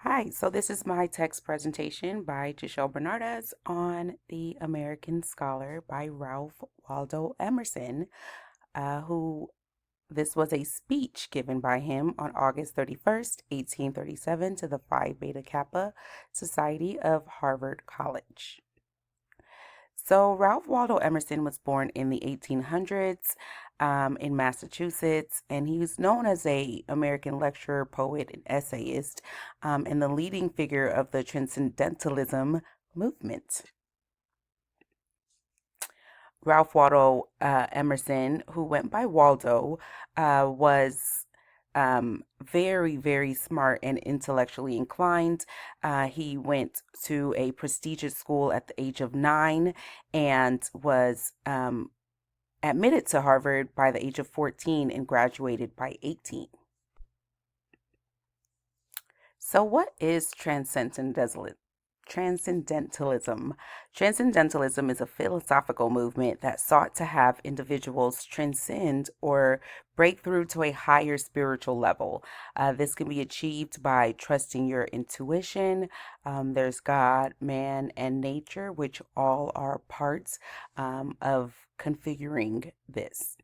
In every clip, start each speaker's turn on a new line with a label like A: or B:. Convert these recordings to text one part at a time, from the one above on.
A: Hi, so this is my text presentation by Giselle Bernardez on The American Scholar by Ralph Waldo Emerson, who this was a speech given by him on August 31st, 1837, to the Phi Beta Kappa Society of Harvard College. So, Ralph Waldo Emerson was born in the 1800s in Massachusetts, and he was known as a American lecturer, poet, and essayist, and the leading figure of the Transcendentalism movement. Ralph Waldo Emerson, who went by Waldo, was very, very smart and intellectually inclined. He went to a prestigious school at the age of 9 and was admitted to Harvard by the age of 14 and graduated by 18. So, what is Transcendentalism. Transcendentalism is a philosophical movement that sought to have individuals transcend or break through to a higher spiritual level. This can be achieved by trusting your intuition. There's God, man, and nature, which all are parts of configuring this.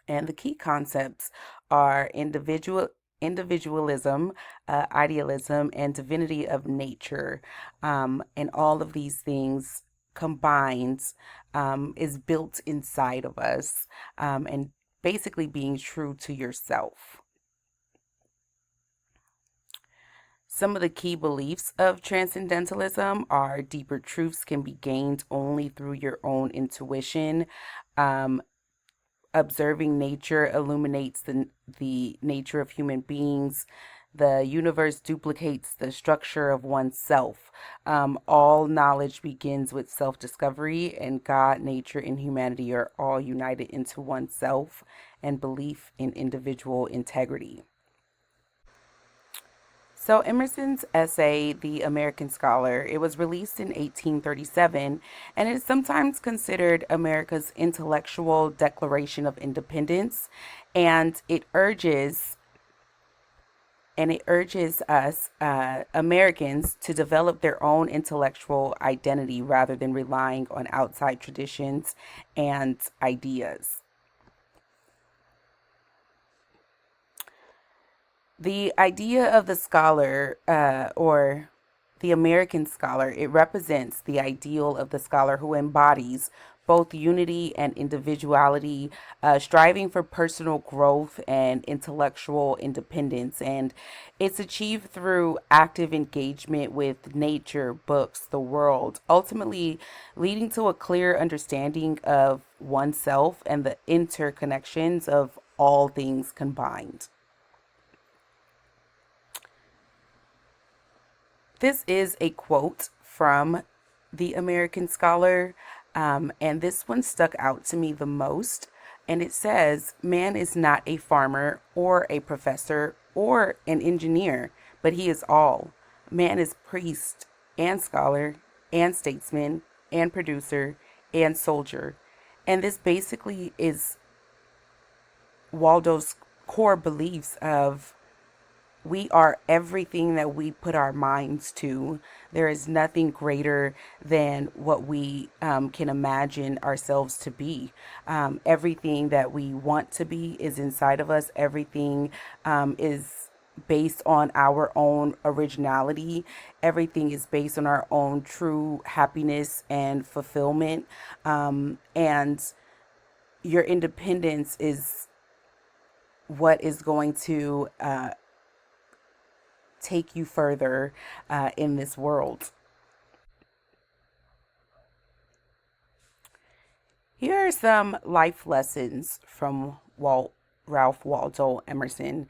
A: And the key concepts are individualism, idealism, and divinity of nature. And all of these things combined is built inside of us, and basically being true to yourself. Some of the key beliefs of transcendentalism are deeper truths can be gained only through your own intuition. Um, Observing nature illuminates the nature of human beings. The universe duplicates the structure of oneself. All knowledge begins with self discovery, and God, nature, and humanity are all united into oneself and belief in individual integrity. So Emerson's essay, The American Scholar, it was released in 1837 and it is sometimes considered America's intellectual declaration of independence, and it urges us Americans to develop their own intellectual identity rather than relying on outside traditions and ideas. The idea of the scholar, or the American scholar, it represents the ideal of the scholar who embodies both unity and individuality, striving for personal growth and intellectual independence. And it's achieved through active engagement with nature, books, the world, ultimately leading to a clear understanding of oneself and the interconnections of all things combined. This is a quote from The American Scholar, and this one stuck out to me the most. And it says, "Man is not a farmer or a professor or an engineer, but he is all. Man is priest and scholar and statesman and producer and soldier." And this basically is Waldo's core beliefs of we are everything that we put our minds to. There is nothing greater than what we can imagine ourselves to be. Everything that we want to be is inside of us. Everything is based on our own originality. Everything is based on our own true happiness and fulfillment. And your independence is what is going to take you further in this world. Here are some life lessons from Ralph Waldo Emerson.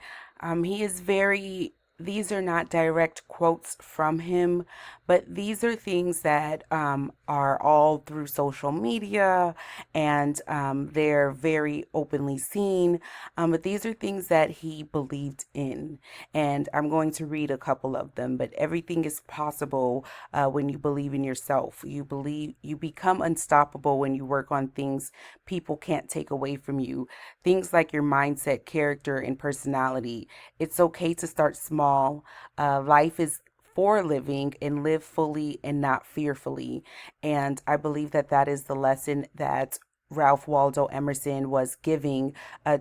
A: He is very, these are not direct quotes from him, but these are things that are all through social media, and they're very openly seen. But these are things that he believed in. And I'm going to read a couple of them. But everything is possible when you believe in yourself. You become unstoppable when you work on things people can't take away from you. Things like your mindset, character, and personality. It's okay to start small small. Life is for living and live fully and not fearfully. And I believe that that is the lesson that Ralph Waldo Emerson was giving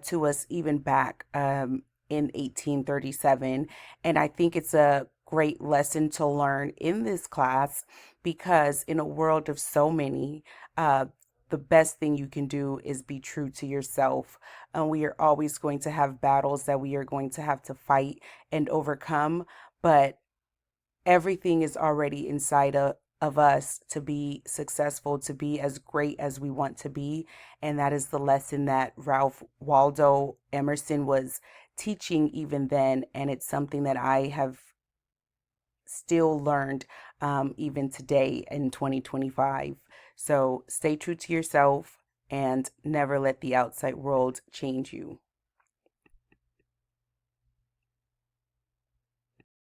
A: to us even back in 1837. And I think it's a great lesson to learn in this class because in a world of so many, the best thing you can do is be true to yourself. And we are always going to have battles that we are going to have to fight and overcome, but everything is already inside of us to be successful, to be as great as we want to be. And that is the lesson that Ralph Waldo Emerson was teaching even then. And it's something that I have still learned even today in 2025. So stay true to yourself and never let the outside world change you.